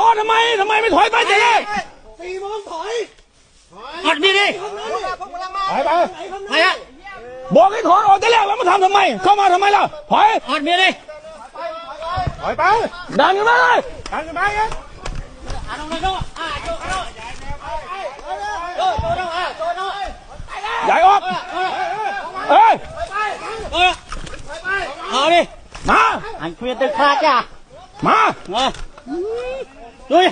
อทำไมไม่ถอยไปเจ๊4 โมงถอยอัดนี่ดิไปไปฮะบอกให้ถอนออกแต่แรกแล้วมาทำทำไมเข้ามาทำไมล่ะถอยอัดนี่ดิถอยไปดันขึ้นมาเลยดันขึ้นมาไงใหญ่ออกเอ้ยเอาดิมาอันคุยตึกขาดจ้ะมาดูดิ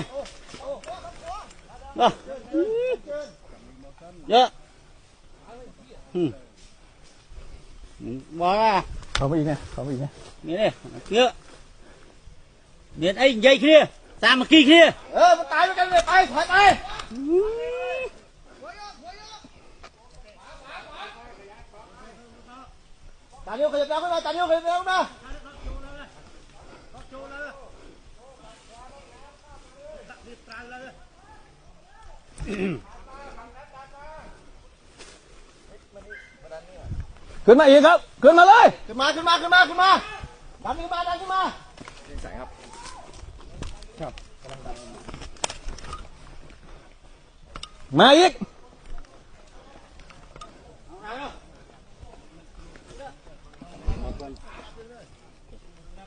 เยอะบอกว่าเขาไปอีกเนี่ยนี่เลยเยอะเดี๋ยวไอ้ใหญ่ขี้ตามมากี่ขี้มันตายไปกันเลยไปถอยไปตาเดียวขยับแล้วขึ้นมาตาเดียวขยับแล้วนะขึ้นมาอีกครับขึ้นมาเลยขึ้นมาดันขึ้นมาใส่ครับมาอีก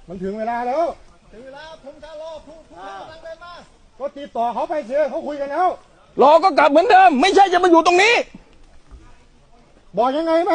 มันถึงเวลาแล้วผมจะรอผู้กำลังเดินมาก็ติดต่อเขาไปเสียเขาคุยกันแล้วรอก็กลับเหมือนเดิมไม่ใช่จะมาอยู่ตรงนี้บอกยังไงไหม